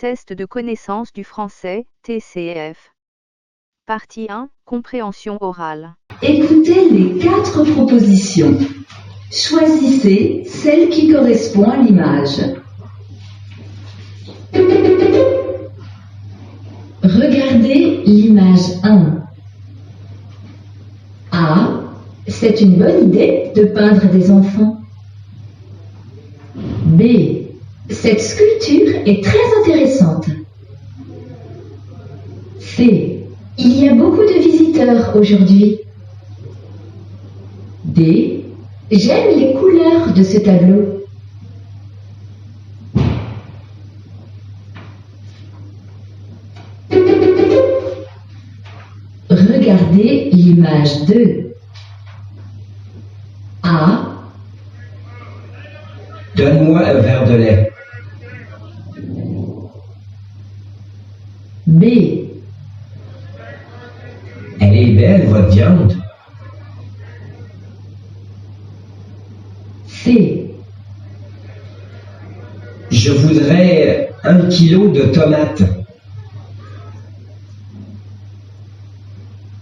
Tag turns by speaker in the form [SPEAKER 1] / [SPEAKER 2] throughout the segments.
[SPEAKER 1] Test de connaissance du français, TCF. Partie 1, compréhension orale.
[SPEAKER 2] Écoutez les 4 propositions. Choisissez celle qui correspond à l'image. Regardez l'image 1. A. C'est une bonne idée de peindre des enfants. B. Cette sculpture est très intéressante. C. Il y a beaucoup de visiteurs aujourd'hui. D. J'aime les couleurs de ce tableau. Regardez l'image 2. A.
[SPEAKER 3] Donne-moi un verre de lait.
[SPEAKER 2] B.
[SPEAKER 3] Elle est belle, votre viande.
[SPEAKER 2] C.
[SPEAKER 3] Je voudrais 1 kilo de tomates.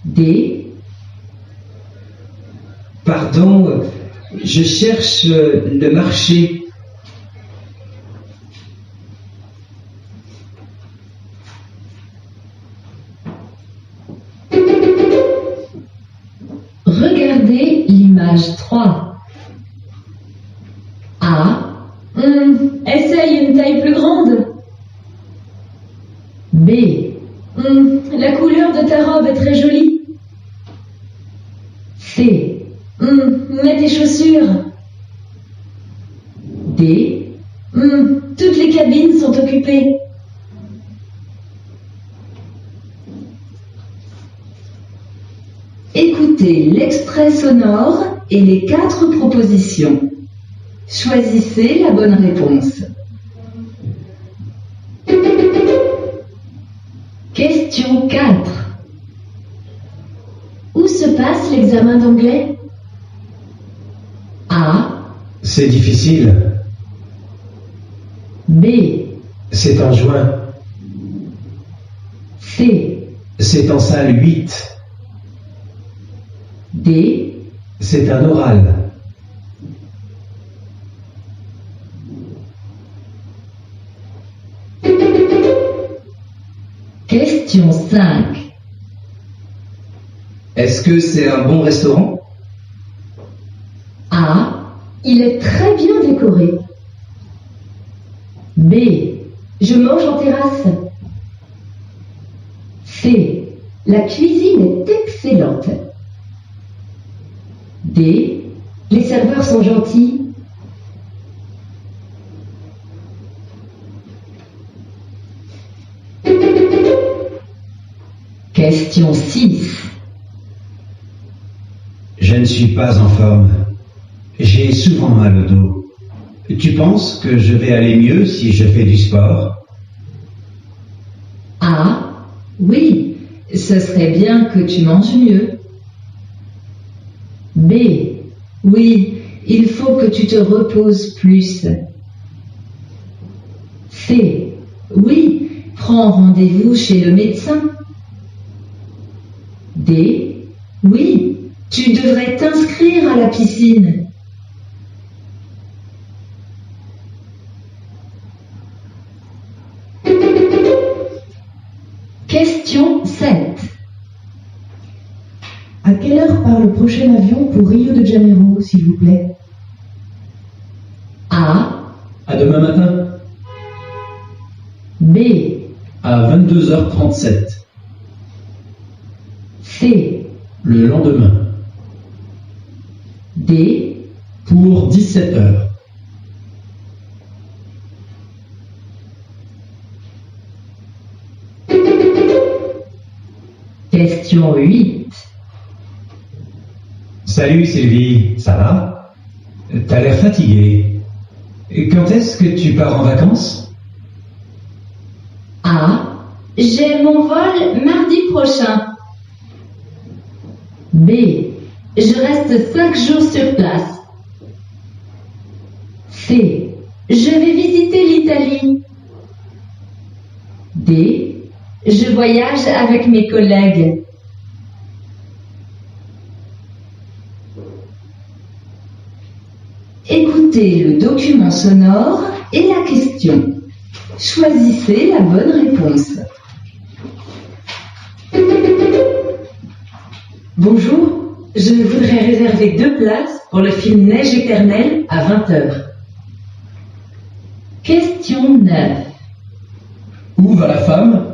[SPEAKER 2] D.
[SPEAKER 3] Pardon, je cherche le marché.
[SPEAKER 2] Regardez l'image 3. A. Essaye une taille plus grande. B. La couleur de ta robe est très jolie. C. Mets tes chaussures. D. Toutes les cabines sont occupées. Écoutez l'extrait sonore et les 4 propositions. Choisissez la bonne réponse. Question 4. Où se passe l'examen d'anglais? A.
[SPEAKER 3] C'est difficile.
[SPEAKER 2] B.
[SPEAKER 3] C'est en juin.
[SPEAKER 2] C.
[SPEAKER 3] C'est en salle 8.
[SPEAKER 2] D.
[SPEAKER 3] C'est un oral.
[SPEAKER 2] Question 5.
[SPEAKER 3] Est-ce que c'est un bon restaurant?
[SPEAKER 2] A. Il est très bien décoré. B. Je mange en terrasse. C. La cuisine est excellente. D. Les serveurs sont gentils. Question 6.
[SPEAKER 3] Je ne suis pas en forme. J'ai souvent mal au dos. Tu penses que je vais aller mieux si je fais du sport?
[SPEAKER 2] A. Oui, ce serait bien que tu manges mieux. B. Oui, il faut que tu te reposes plus. C. Oui, prends rendez-vous chez le médecin. D. Oui, tu devrais t'inscrire à la piscine. Question 7. À quelle heure part le prochain avion pour Rio de Janeiro, s'il vous plaît? A.
[SPEAKER 3] À demain matin,
[SPEAKER 2] B.
[SPEAKER 3] à 22h37.
[SPEAKER 2] C.
[SPEAKER 3] Le lendemain,
[SPEAKER 2] D.
[SPEAKER 3] pour 17h.
[SPEAKER 2] Question 8.
[SPEAKER 3] Salut Sylvie, ça va? T'as l'air fatiguée. Quand est-ce que tu pars en vacances?
[SPEAKER 2] A. J'ai mon vol mardi prochain. B. Je reste 5 jours sur place. C. Je vais visiter l'Italie. B. Je voyage avec mes collègues. Écoutez le document sonore et la question. Choisissez la bonne réponse. Bonjour, je voudrais réserver 2 places pour le film Neige éternelle à 20h. Question 9.
[SPEAKER 4] Où va la femme?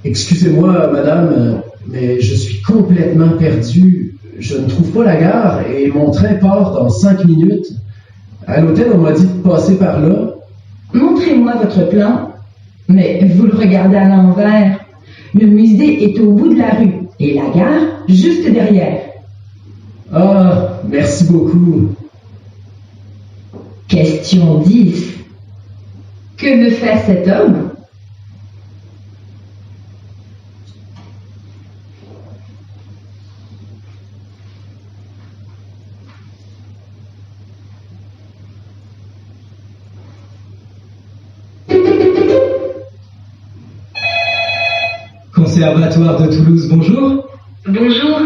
[SPEAKER 4] Excusez-moi, madame, mais je suis complètement perdu. Je ne trouve pas la gare et mon train part dans 5 minutes. À l'hôtel, on m'a dit de passer par là.
[SPEAKER 2] Montrez-moi votre plan. Mais vous le regardez à l'envers. Le musée est au bout de la rue et la gare juste derrière.
[SPEAKER 4] Ah, merci beaucoup.
[SPEAKER 2] Question 10. Que veut faire cet homme?
[SPEAKER 5] Conservatoire de Toulouse, bonjour.
[SPEAKER 6] Bonjour,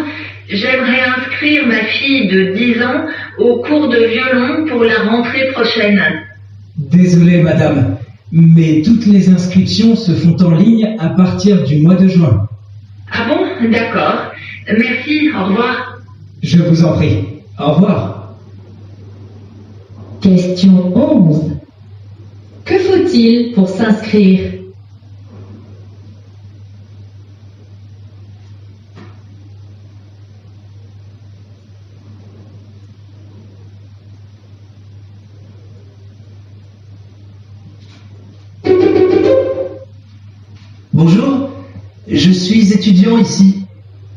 [SPEAKER 6] j'aimerais inscrire ma fille de 10 ans au cours de violon pour la rentrée prochaine.
[SPEAKER 5] Désolé madame, mais toutes les inscriptions se font en ligne à partir du mois de juin.
[SPEAKER 6] Ah bon, d'accord. Merci, au revoir.
[SPEAKER 5] Je vous en prie. Au revoir.
[SPEAKER 2] Question 11. Que faut-il pour s'inscrire?
[SPEAKER 3] Bonjour, je suis étudiant ici.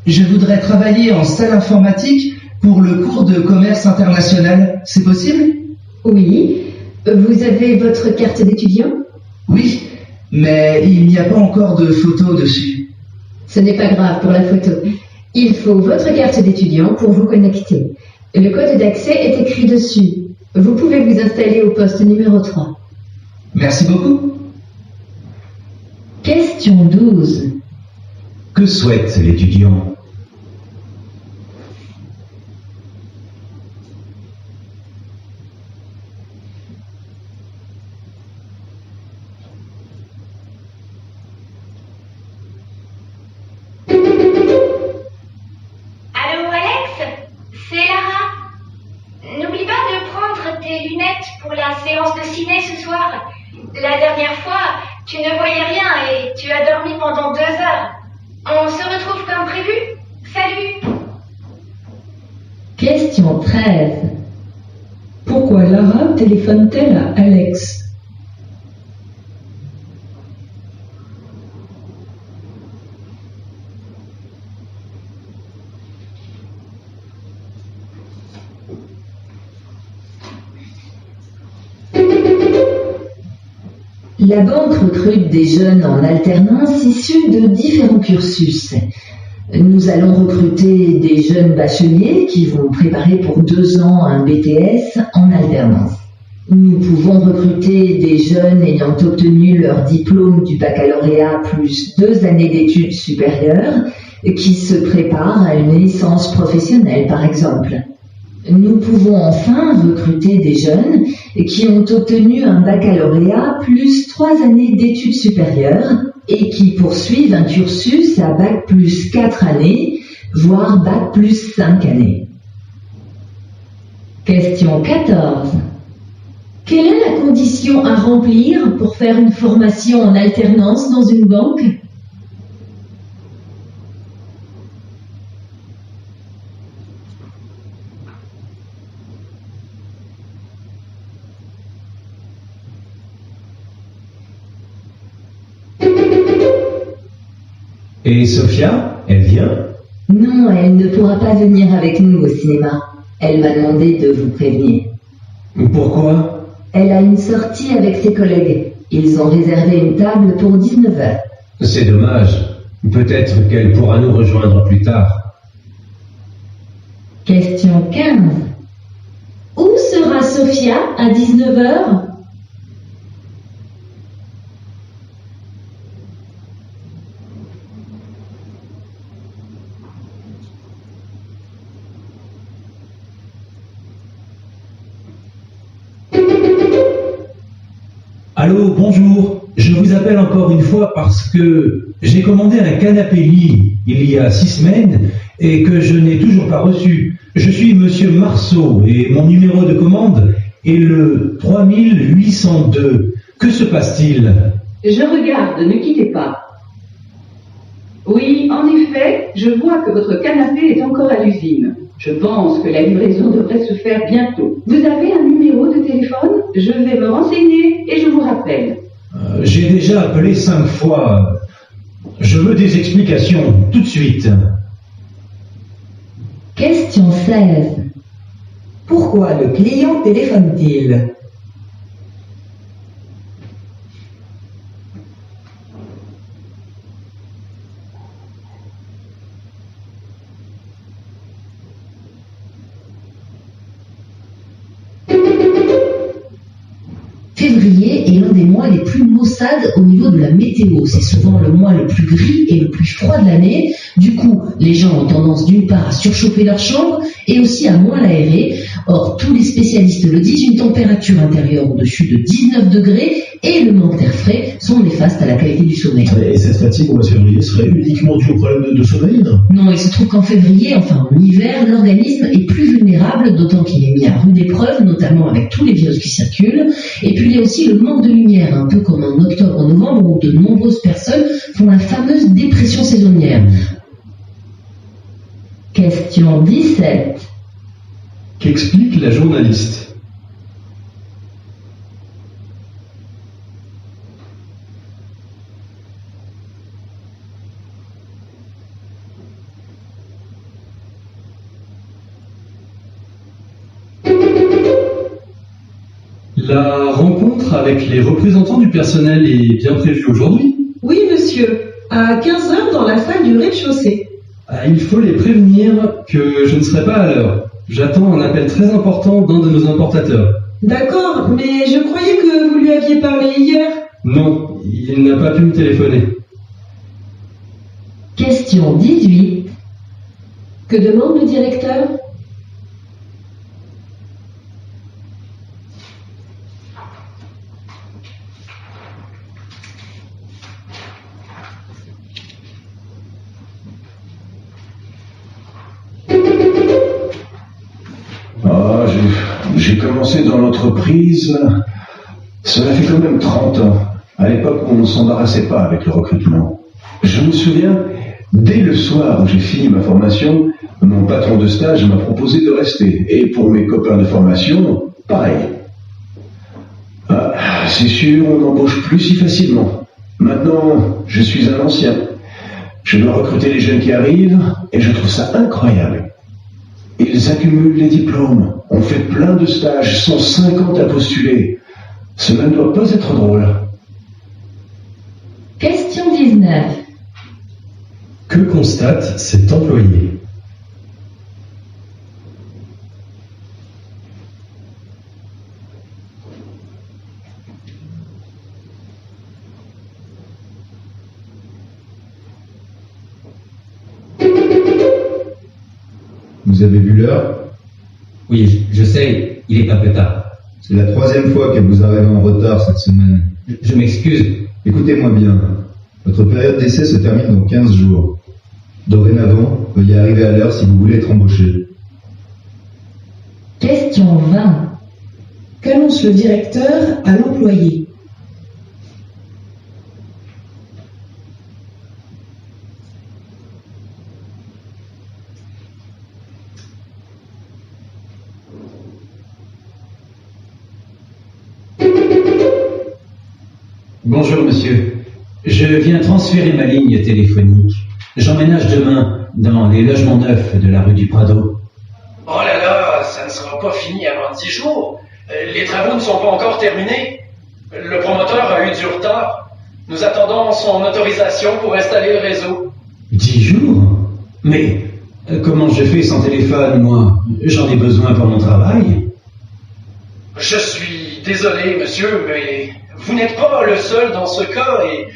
[SPEAKER 3] Je voudrais travailler en salle informatique pour le cours de commerce international. C'est possible?
[SPEAKER 2] Oui. Vous avez votre carte d'étudiant?
[SPEAKER 3] Oui, mais il n'y a pas encore de photo dessus.
[SPEAKER 2] Ce n'est pas grave pour la photo. Il faut votre carte d'étudiant pour vous connecter. Le code d'accès est écrit dessus. Vous pouvez vous installer au poste numéro 3.
[SPEAKER 3] Merci beaucoup.
[SPEAKER 2] Question 12.
[SPEAKER 3] Que souhaite l'étudiant?
[SPEAKER 7] Allô Alex? C'est Lara. N'oublie pas de prendre tes lunettes pour la séance de ciné ce soir. La dernière fois, tu ne voyais rien et tu as dormi pendant 2 heures. On se retrouve comme prévu? Salut!
[SPEAKER 2] Question 13. Pourquoi Lara téléphone-t-elle à Alex? La banque recrute des jeunes en alternance issus de différents cursus. Nous allons recruter des jeunes bacheliers qui vont préparer pour 2 ans un BTS en alternance. Nous pouvons recruter des jeunes ayant obtenu leur diplôme du baccalauréat plus 2 années d'études supérieures qui se préparent à une licence professionnelle par exemple. Nous pouvons enfin recruter des jeunes qui ont obtenu un baccalauréat plus 3 années d'études supérieures et qui poursuivent un cursus à bac plus 4 années, voire bac plus 5 années. Question 14. Quelle est la condition à remplir pour faire une formation en alternance dans une banque?
[SPEAKER 3] Et Sophia, elle vient?
[SPEAKER 2] Non, elle ne pourra pas venir avec nous au cinéma. Elle m'a demandé de vous prévenir.
[SPEAKER 3] Pourquoi?
[SPEAKER 2] Elle a une sortie avec ses collègues. Ils ont réservé une table pour 19h.
[SPEAKER 8] C'est dommage. Peut-être qu'elle pourra nous rejoindre plus tard.
[SPEAKER 2] Question 15. Où sera Sophia à 19h?
[SPEAKER 5] Allô, bonjour. Je vous appelle encore une fois parce que j'ai commandé un canapé-lit il y a 6 semaines et que je n'ai toujours pas reçu. Je suis Monsieur Marceau et mon numéro de commande est le 3802. Que se passe-t-il?
[SPEAKER 9] Je regarde, ne quittez pas. Oui, en effet, je vois que votre canapé est encore à l'usine. Je pense que la livraison devrait se faire bientôt. Vous avez un numéro de téléphone? Je vais me renseigner et je vous rappelle.
[SPEAKER 5] J'ai déjà appelé 5 fois. Je veux des explications, tout de suite.
[SPEAKER 2] Question 16.
[SPEAKER 10] Pourquoi le client téléphone-t-il?
[SPEAKER 2] Février est l'un des mois les plus maussades au niveau de la météo. C'est souvent le mois le plus gris et le plus froid de l'année. Du coup, les gens ont tendance d'une part à surchauffer leur chambre et aussi à moins l'aérer. Or, tous les spécialistes le disent, une température intérieure au-dessus de 19 degrés et le manque d'air frais sont néfastes à la qualité du sommeil.
[SPEAKER 11] Et cette fatigue au mois de février serait uniquement due au problème de sommeil, non?
[SPEAKER 2] Non, il se trouve qu'en février, enfin en hiver, l'organisme est plus vulnérable, d'autant qu'il est mis à rude épreuve, notamment avec tous les virus qui circulent. Et puis il y a aussi le manque de lumière, un peu comme en octobre-novembre où de nombreuses personnes font la fameuse dépression saisonnière. Question 17.
[SPEAKER 11] Qu'explique la journaliste?
[SPEAKER 12] La rencontre avec les représentants du personnel est bien prévue aujourd'hui?
[SPEAKER 13] Oui, monsieur. À 15h dans la salle du rez-de-chaussée.
[SPEAKER 12] Il faut les prévenir que je ne serai pas à l'heure. J'attends un appel très important d'un de nos importateurs.
[SPEAKER 13] D'accord, mais je croyais que vous lui aviez parlé hier.
[SPEAKER 12] Non, il n'a pas pu me téléphoner.
[SPEAKER 2] Question 18.
[SPEAKER 13] Que demande le directeur?
[SPEAKER 11] J'ai commencé dans l'entreprise, cela fait quand même 30 ans, à l'époque où on ne s'embarrassait pas avec le recrutement. Je me souviens, dès le soir où j'ai fini ma formation, mon patron de stage m'a proposé de rester. Et pour mes copains de formation, pareil. C'est sûr, on n'embauche plus si facilement. Maintenant, je suis un ancien. Je dois recruter les jeunes qui arrivent, et je trouve ça incroyable. Ils accumulent les diplômes, on fait plein de stages, sont 50 à postuler. Cela ne doit pas être drôle.
[SPEAKER 2] Question 19.
[SPEAKER 12] Que constate cet employé?
[SPEAKER 14] Vous avez vu l'heure?
[SPEAKER 15] Oui, je sais, il est un peu tard.
[SPEAKER 14] C'est la 3e fois qu'elle vous arrive en retard cette semaine.
[SPEAKER 15] Je m'excuse.
[SPEAKER 14] Écoutez-moi bien. Votre période d'essai se termine dans 15 jours. Dorénavant, veuillez arriver à l'heure si vous voulez être embauché.
[SPEAKER 2] Question 20.
[SPEAKER 13] Qu'annonce le directeur à l'employé?
[SPEAKER 5] Bonjour monsieur, je viens transférer ma ligne téléphonique. J'emménage demain dans les logements neufs de la rue du Prado.
[SPEAKER 4] Oh là là, ça ne sera pas fini avant 10 jours. Les travaux ne sont pas encore terminés. Le promoteur a eu du retard. Nous attendons son autorisation pour installer le réseau.
[SPEAKER 5] 10 jours? Mais comment je fais sans téléphone, moi? J'en ai besoin pour mon travail.
[SPEAKER 4] Je suis désolé, monsieur, mais vous n'êtes pas le seul dans ce cas et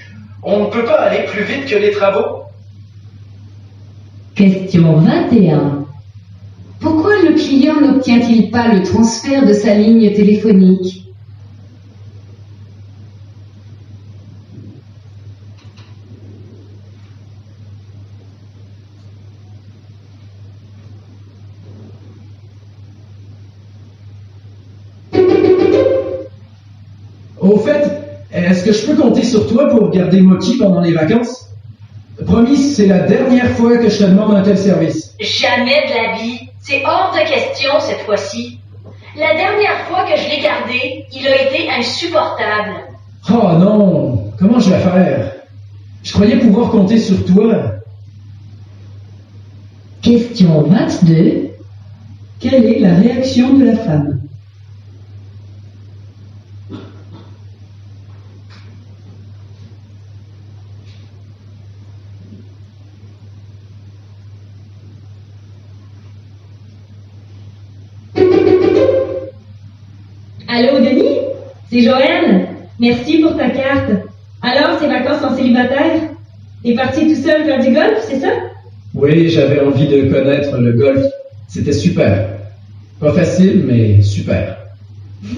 [SPEAKER 4] on ne peut pas aller plus vite que les travaux.
[SPEAKER 2] Question 21. Pourquoi le client n'obtient-il pas le transfert de sa ligne téléphonique?
[SPEAKER 4] Au fait, est-ce que je peux compter sur toi pour garder Mochi pendant les vacances? Promis, c'est la dernière fois que je te demande un tel service.
[SPEAKER 16] Jamais de la vie. C'est hors de question cette fois-ci. La dernière fois que je l'ai gardé, il a été insupportable.
[SPEAKER 4] Oh non, comment je vais faire? Je croyais pouvoir compter sur toi.
[SPEAKER 2] Question 22.
[SPEAKER 9] Quelle est la réaction de la femme?
[SPEAKER 17] Allô, Denis? C'est Joël. Merci pour ta carte. Alors, ces vacances en célibataire? T'es parti tout seul faire du golf, c'est ça?
[SPEAKER 4] Oui, j'avais envie de connaître le golf. C'était super. Pas facile, mais super.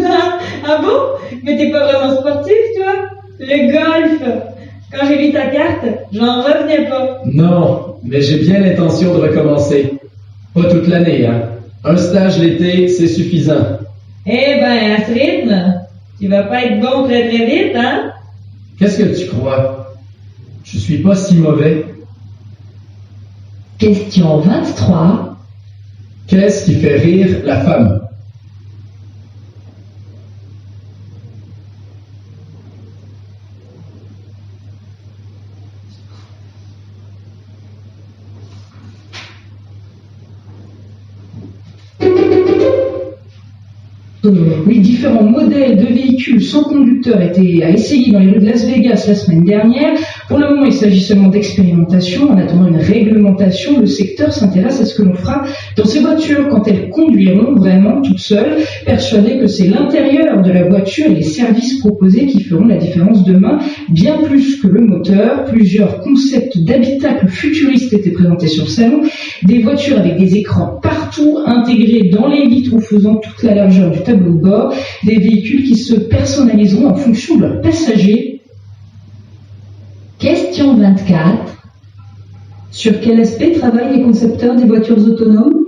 [SPEAKER 17] Ah bon? Mais t'es pas vraiment sportif, toi? Le golf! Quand j'ai lu ta carte, j'en revenais pas.
[SPEAKER 4] Non, mais j'ai bien l'intention de recommencer. Pas toute l'année, hein. Un stage l'été, c'est suffisant.
[SPEAKER 17] Eh ben, à ce rythme, tu vas pas être bon très très vite, hein?
[SPEAKER 4] Qu'est-ce que tu crois? Je suis pas si mauvais.
[SPEAKER 2] Question 23.
[SPEAKER 4] Qu'est-ce qui fait rire la femme?
[SPEAKER 9] Oui, différents modèles de véhicules sans conducteur étaient à essayer dans les rues de Las Vegas la semaine dernière. Pour le moment, il s'agit seulement d'expérimentation. En attendant une réglementation, le secteur s'intéresse à ce que l'on fera dans ces voitures quand elles conduiront vraiment toutes seules, persuadées que c'est l'intérieur de la voiture et les services proposés qui feront la différence demain, bien plus que le moteur. Plusieurs concepts d'habitacles futuristes étaient présentés sur le salon. Des voitures avec des écrans partout intégrés dans les vitres ou faisant toute la largeur du tableau de bord, des véhicules qui se personnaliseront en fonction de leurs passagers.
[SPEAKER 2] Question 24.
[SPEAKER 9] Sur quel aspect travaillent les concepteurs des voitures autonomes?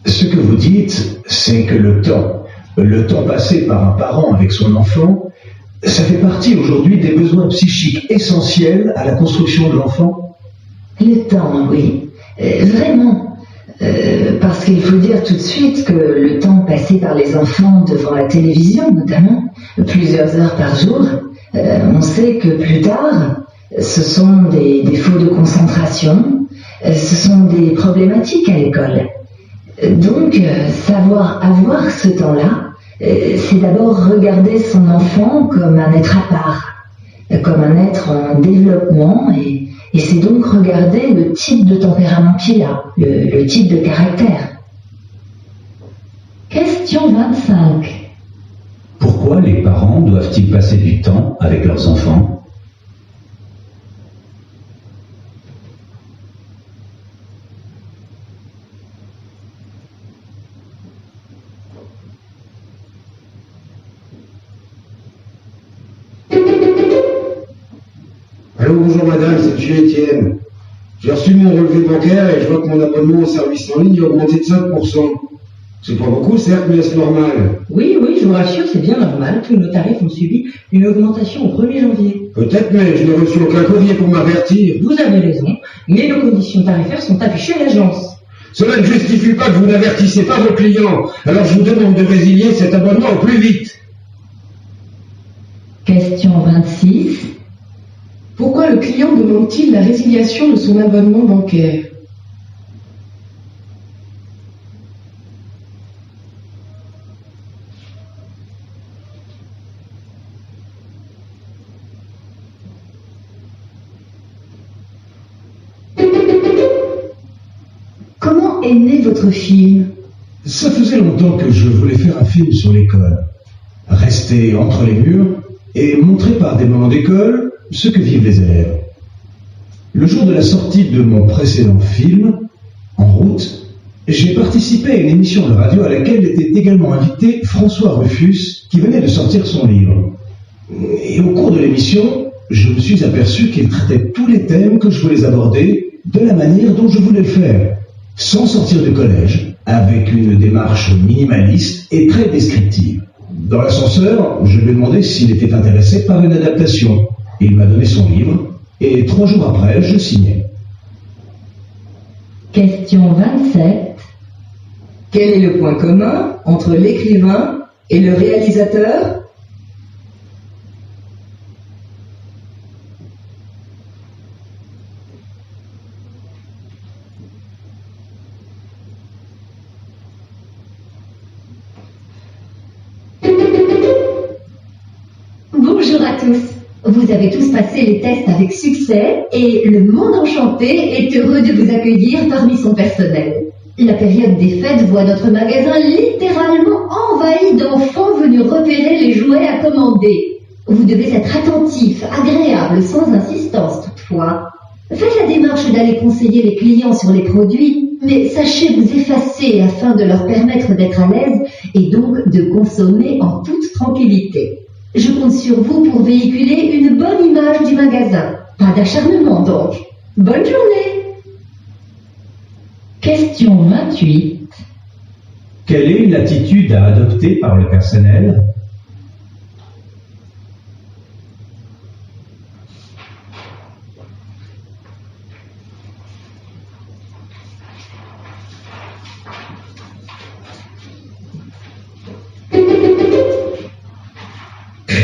[SPEAKER 11] Ce que vous dites, c'est que le temps passé par un parent avec son enfant, ça fait partie aujourd'hui des besoins psychiques essentiels à la construction de l'enfant?
[SPEAKER 2] Le temps, oui. Vraiment. Parce qu'il faut dire tout de suite que le temps passé par les enfants devant la télévision, notamment, plusieurs heures par jour, on sait que plus tard, ce sont des défauts de concentration, ce sont des problématiques à l'école. Donc, savoir avoir ce temps-là, c'est d'abord regarder son enfant comme un être à part, comme un être en développement, et c'est donc regarder le type de tempérament qu'il a, le type de caractère. Question 25.
[SPEAKER 5] Pourquoi les parents doivent-ils passer du temps avec leurs enfants?
[SPEAKER 18] Allô, bonjour madame, c'est M. Etienne. J'ai reçu mon relevé bancaire et je vois que mon abonnement au service en ligne a augmenté de 5%. C'est pas beaucoup, certes, mais est-ce normal?
[SPEAKER 9] Oui, je vous rassure, c'est bien normal. Tous nos tarifs ont subi une augmentation au 1er janvier.
[SPEAKER 18] Peut-être, mais je n'ai reçu aucun courrier pour m'avertir.
[SPEAKER 9] Vous avez raison, mais nos conditions tarifaires sont affichées à l'agence.
[SPEAKER 18] Cela ne justifie pas que vous n'avertissez pas vos clients. Alors je vous demande de résilier cet abonnement au plus vite.
[SPEAKER 2] Question 26.
[SPEAKER 13] Pourquoi le client demande-t-il la résiliation de son abonnement bancaire?
[SPEAKER 2] Comment est né votre film?
[SPEAKER 11] Ça faisait longtemps que je voulais faire un film sur l'école. Rester entre les murs et montrer par des moments d'école ce que vivent les élèves. Le jour de la sortie de mon précédent film, En route, j'ai participé à une émission de radio à laquelle était également invité François Rufus, qui venait de sortir son livre. Et au cours de l'émission, je me suis aperçu qu'il traitait tous les thèmes que je voulais aborder de la manière dont je voulais le faire, sans sortir du collège, avec une démarche minimaliste et très descriptive. Dans l'ascenseur, je lui ai demandé s'il était intéressé par une adaptation. Il m'a donné son livre, et 3 jours après, je signais.
[SPEAKER 2] Question 27.
[SPEAKER 10] Quel est le point commun entre l'écrivain et le réalisateur?
[SPEAKER 2] Bonjour à tous. Vous avez tous passé les tests avec succès et le monde enchanté est heureux de vous accueillir parmi son personnel. La période des fêtes voit notre magasin littéralement envahi d'enfants venus repérer les jouets à commander. Vous devez être attentif, agréable, sans insistance toutefois. Faites la démarche d'aller conseiller les clients sur les produits, mais sachez vous effacer afin de leur permettre d'être à l'aise et donc de consommer en toute tranquillité. Je compte sur vous pour véhiculer une bonne image du magasin. Pas d'acharnement donc. Bonne journée. Question 28.
[SPEAKER 5] Quelle est l'attitude à adopter par le personnel?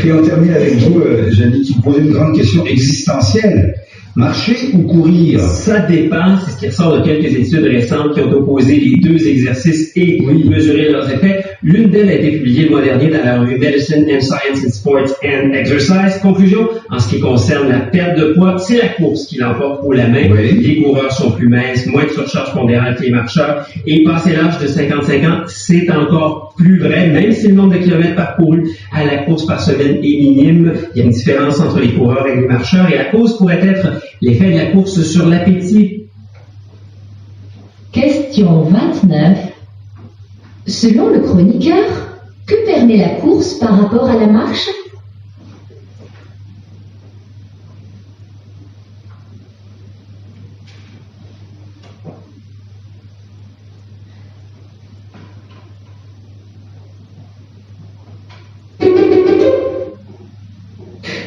[SPEAKER 14] Et on termine avec vous, Janie, qui me posait une grande question existentielle. Marcher ou courir?
[SPEAKER 19] Ça dépend, c'est ce qui ressort de quelques études récentes qui ont opposé les 2 exercices et mesuré leurs effets. L'une d'elles a été publiée le mois dernier dans la revue Medicine and Science in Sports and Exercise. Conclusion, en ce qui concerne la perte de poids, c'est la course qui l'emporte haut la main. Les coureurs sont plus minces, moins de surcharge pondérale que les marcheurs. Et passé l'âge de 55 ans, c'est encore plus vrai, même si le nombre de kilomètres parcourus à la course par semaine est minime. Il y a une différence entre les coureurs et les marcheurs et la cause pourrait être l'effet de la course sur l'appétit.
[SPEAKER 2] Question 29. Selon le chroniqueur, que permet la course par rapport à la marche?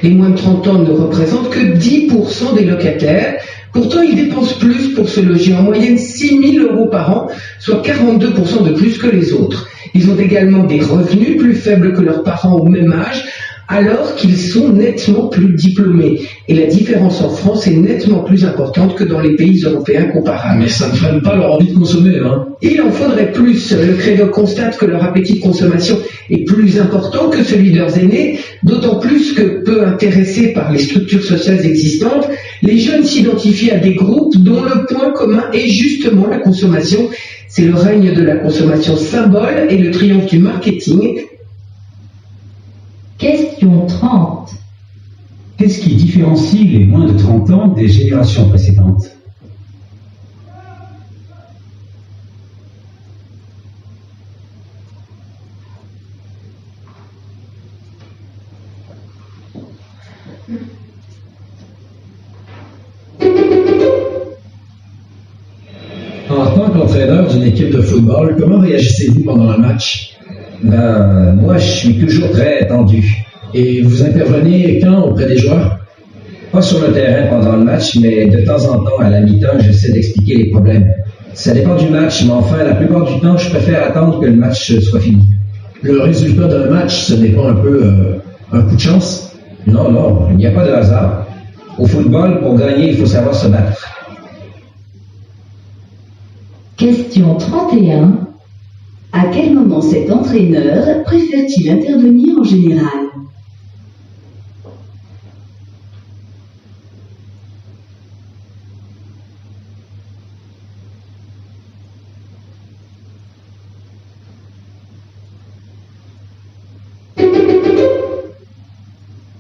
[SPEAKER 13] Les moins de 30 ans ne représentent que 10% des locataires. Pourtant, ils dépensent plus pour se loger, en moyenne 6 000 € par an, soit 42% de plus que les autres. Ils ont également des revenus plus faibles que leurs parents au même âge, alors qu'ils sont nettement plus diplômés. Et la différence en France est nettement plus importante que dans les pays européens comparables.
[SPEAKER 4] Mais ça ne freine pas leur envie de consommer, hein.
[SPEAKER 13] Il en faudrait plus. Le Credo constate que leur appétit de consommation est plus important que celui de leurs aînés, d'autant plus que, peu intéressés par les structures sociales existantes, les jeunes s'identifient à des groupes dont le point commun est justement la consommation. C'est le règne de la consommation symbole et le triomphe du marketing.
[SPEAKER 2] Question 30.
[SPEAKER 5] Qu'est-ce qui différencie les moins de 30 ans des générations précédentes?
[SPEAKER 4] En tant qu'entraîneur d'une équipe de football, comment réagissez-vous pendant un match?
[SPEAKER 20] Moi, je suis toujours très tendu.
[SPEAKER 4] Et vous intervenez quand auprès des joueurs?
[SPEAKER 20] Pas sur le terrain pendant le match, mais de temps en temps, à la mi-temps, j'essaie d'expliquer les problèmes. Ça dépend du match, mais enfin, la plupart du temps, je préfère attendre que le match soit fini.
[SPEAKER 4] Le résultat d'un match, ce n'est pas un peu un coup de chance?
[SPEAKER 20] Non, non, il n'y a pas de hasard. Au football, pour gagner, il faut savoir se battre.
[SPEAKER 2] Question 31. À quel moment cet entraîneur préfère-t-il intervenir en général?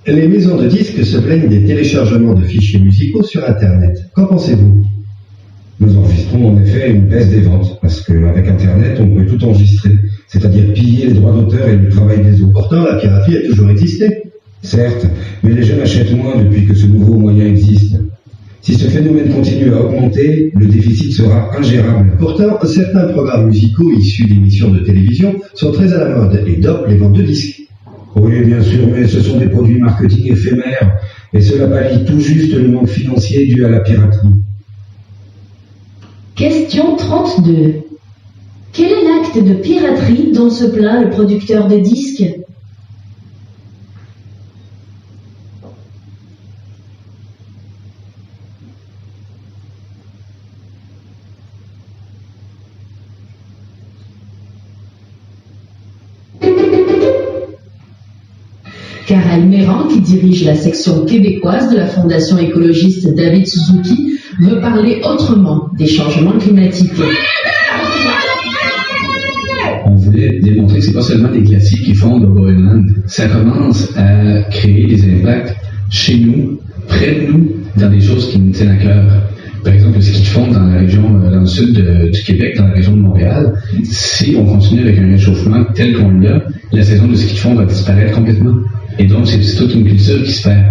[SPEAKER 14] Les maisons de disques se plaignent des téléchargements de fichiers musicaux sur Internet. Qu'en pensez-vous?
[SPEAKER 12] Nous enregistrons en effet une baisse des ventes, parce qu'avec Internet, on peut tout enregistrer, c'est-à-dire piller les droits d'auteur et le travail des autres.
[SPEAKER 14] Pourtant, la piraterie a toujours existé.
[SPEAKER 12] Certes, mais les jeunes achètent moins depuis que ce nouveau moyen existe. Si ce phénomène continue à augmenter, le déficit sera ingérable.
[SPEAKER 14] Pourtant, certains programmes musicaux issus d'émissions de télévision sont très à la mode et dopent les ventes de disques.
[SPEAKER 12] Oui, bien sûr, mais ce sont des produits marketing éphémères, et cela pallie tout juste le manque financier dû à la piraterie.
[SPEAKER 2] Question 32. Quel est l'acte de piraterie dont se plaint le producteur de disques? Karel Méran, qui dirige la section québécoise de la Fondation écologiste David Suzuki, veut parler autrement des changements climatiques.
[SPEAKER 21] On voulait démontrer que c'est pas seulement des glaciers qui fondent au Groenland. Ça commence à créer des impacts chez nous, près de nous, dans des choses qui nous tiennent à cœur. Par exemple, le ski de fond dans la région, dans le sud du Québec, dans la région de Montréal, si on continue avec un réchauffement tel qu'on l'a, la saison de ski de fond va disparaître complètement. Et donc, c'est toute une culture qui se perd.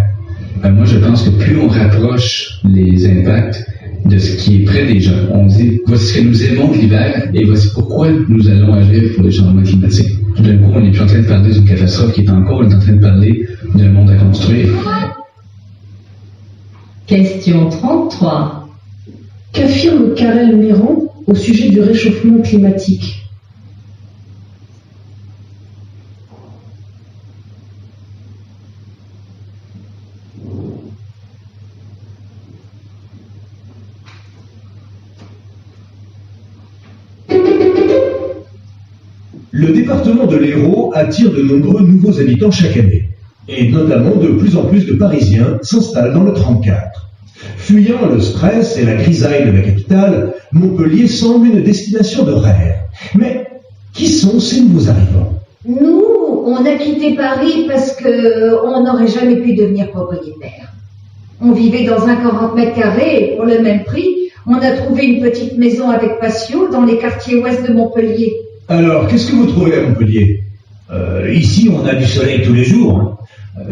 [SPEAKER 21] Moi, je pense que plus on rapproche les impacts de ce qui est près des gens, on dit voici ce que nous aimons de l'hiver et voici pourquoi nous allons agir pour les changements climatiques. Tout d'un coup, on n'est plus en train de parler d'une catastrophe qui est en cours, on est en train de parler d'un monde à construire.
[SPEAKER 2] Question 33.
[SPEAKER 9] Qu'affirme Karel Méran au sujet du réchauffement climatique?
[SPEAKER 5] Le département de l'Hérault attire de nombreux nouveaux habitants chaque année, et notamment de plus en plus de Parisiens s'installent dans le 34. Fuyant le stress et la grisaille de la capitale, Montpellier semble une destination de rêve. Mais qui sont ces nouveaux arrivants?
[SPEAKER 22] Nous, on a quitté Paris parce qu'on n'aurait jamais pu devenir propriétaire. On vivait dans un 40 mètres carrés et pour le même prix, on a trouvé une petite maison avec patio dans les quartiers ouest de Montpellier.
[SPEAKER 5] Alors, qu'est-ce que vous trouvez à Montpellier? Ici, on a du soleil tous les jours.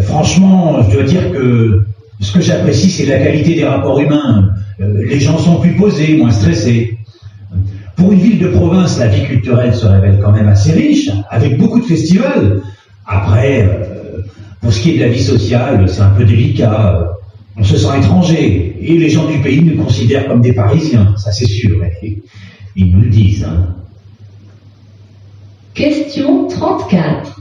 [SPEAKER 5] Franchement, je dois dire que ce que j'apprécie, c'est la qualité des rapports humains. Les gens sont plus posés, moins stressés. Pour une ville de province, la vie culturelle se révèle quand même assez riche, avec beaucoup de festivals. Après, pour ce qui est de la vie sociale, c'est un peu délicat. On se sent étranger, et les gens du pays nous considèrent comme des Parisiens, ça c'est sûr. Ils nous le disent, hein.
[SPEAKER 2] Question 34.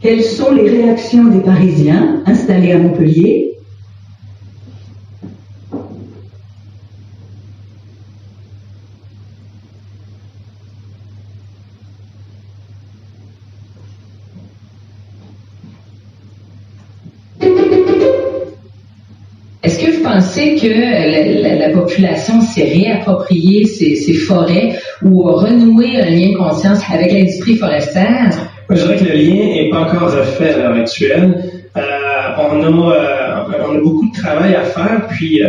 [SPEAKER 23] Quelles sont les réactions des Parisiens installés à Montpellier?
[SPEAKER 9] Est-ce que vous pensez que la population s'est réappropriée ces forêts ou a renoué un lien de conscience avec l'industrie forestière?
[SPEAKER 19] Moi, je dirais que le lien n'est pas encore refait à l'heure actuelle. On a beaucoup de travail à faire, puis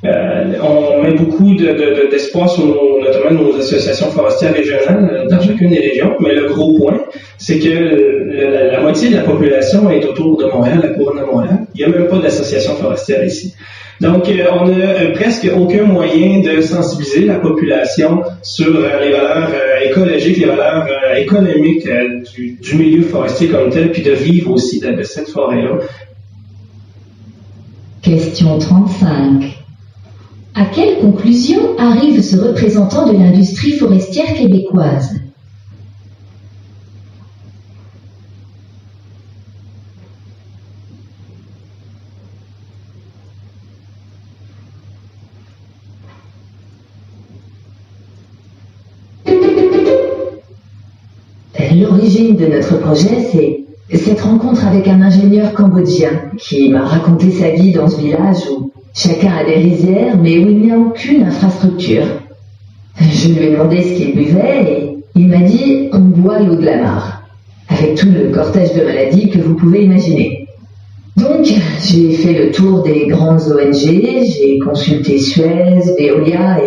[SPEAKER 19] on met beaucoup d'espoir sur notamment nos associations forestières régionales dans chacune des régions. Mais le gros point, c'est que la moitié de la population est autour de Montréal, la couronne de Montréal. Il n'y a même pas d'association forestière ici. Donc, on n'a presque aucun moyen de sensibiliser la population sur les valeurs écologiques, les valeurs économiques du milieu forestier comme tel, puis de vivre aussi de cette forêt-là.
[SPEAKER 2] Question 35. À quelle conclusion arrive ce représentant de l'industrie forestière québécoise? L'origine de notre projet, c'est cette rencontre avec un ingénieur cambodgien qui m'a raconté sa vie dans ce village où chacun a des rizières mais où il n'y a aucune infrastructure. Je lui ai demandé ce qu'il buvait et il m'a dit « on boit l'eau de la mare », avec tout le cortège de maladies que vous pouvez imaginer. Donc, j'ai fait le tour des grandes ONG, j'ai consulté Suez, Veolia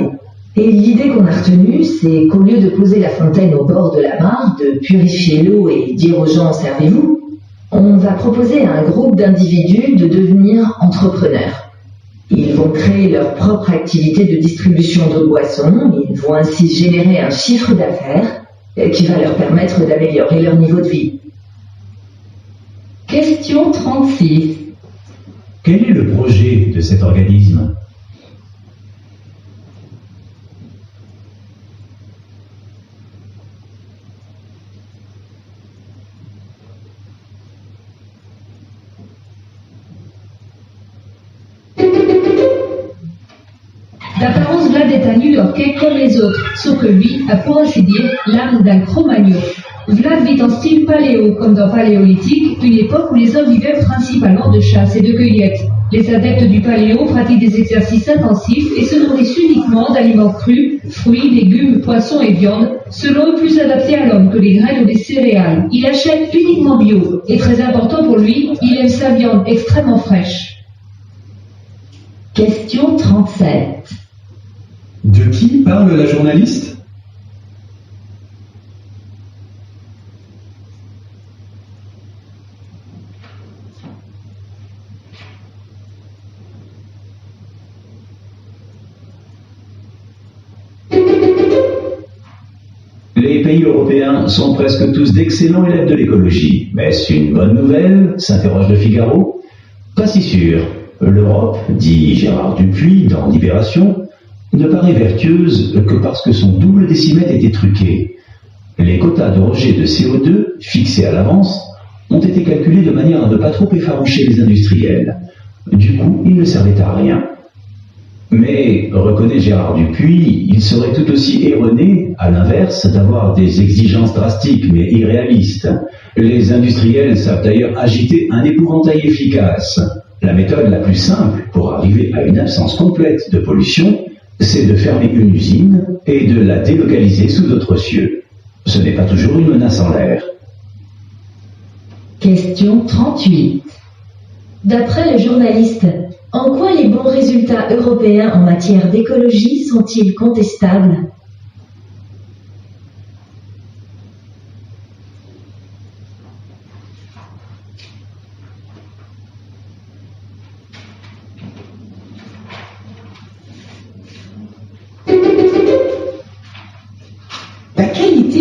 [SPEAKER 2] et l'idée qu'on a retenue, c'est qu'au lieu de poser la fontaine au bord de la mare, de purifier l'eau et dire aux gens « servez-vous », on va proposer à un groupe d'individus de devenir entrepreneurs. Ils vont créer leur propre activité de distribution d'eau de boisson, ils vont ainsi générer un chiffre d'affaires qui va leur permettre d'améliorer leur niveau de vie.
[SPEAKER 23] Question 36.
[SPEAKER 5] Quel est le projet de cet organisme?
[SPEAKER 9] D'apparence, Vlad est un New-Yorkais comme les autres, sauf que lui a pour ainsi dire l'âme d'un Cro-Magnon. Vlad vit en style paléo, comme dans Paléolithique, une époque où les hommes vivaient principalement de chasse et de cueillette. Les adeptes du paléo pratiquent des exercices intensifs et se nourrissent uniquement d'aliments crus, fruits, légumes, poissons et viandes, selon eux plus adaptés à l'homme que les graines ou les céréales. Il achète uniquement bio, et très important pour lui, il aime sa viande extrêmement fraîche.
[SPEAKER 23] Question 37.
[SPEAKER 5] De qui parle la journaliste?
[SPEAKER 1] Les pays européens sont presque tous d'excellents élèves de l'écologie. Mais est-ce une bonne nouvelle? S'interroge le Figaro. Pas si sûr. L'Europe, dit Gérard Dupuis dans Libération, ne paraît vertueuse que parce que son double décimètre était truqué. Les quotas de rejet de CO2, fixés à l'avance, ont été calculés de manière à ne pas trop effaroucher les industriels. Du coup, ils ne servaient à rien. Mais, reconnaît Gérard Dupuis, il serait tout aussi erroné, à l'inverse, d'avoir des exigences drastiques mais irréalistes. Les industriels savent d'ailleurs agiter un épouvantail efficace. La méthode la plus simple pour arriver à une absence complète de pollution, c'est de fermer une usine et de la délocaliser sous d'autres cieux. Ce n'est pas toujours une menace en l'air.
[SPEAKER 23] Question 38.
[SPEAKER 2] D'après le journaliste, en quoi les bons résultats européens en matière d'écologie sont-ils contestables?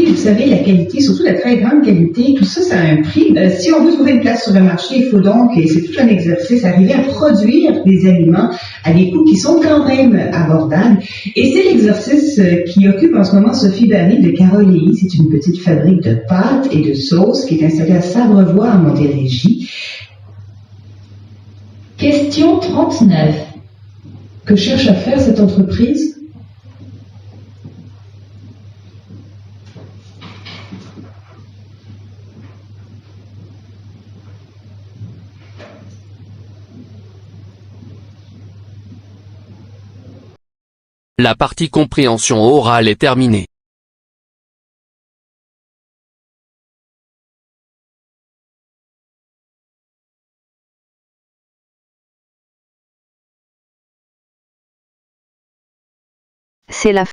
[SPEAKER 6] Vous savez, la qualité, surtout la très grande qualité, tout ça, ça a un prix. Si on veut trouver une place sur le marché, il faut donc, et c'est tout un exercice, arriver à produire des aliments à des coûts qui sont quand même abordables. Et c'est l'exercice qui occupe en ce moment Sophie Barry de Carolei. C'est une petite fabrique de pâtes et de sauces qui est installée à Sabrevois, en Montérégie.
[SPEAKER 23] Question 39.
[SPEAKER 9] Que cherche à faire cette entreprise?
[SPEAKER 7] La partie compréhension orale est terminée.
[SPEAKER 24] C'est la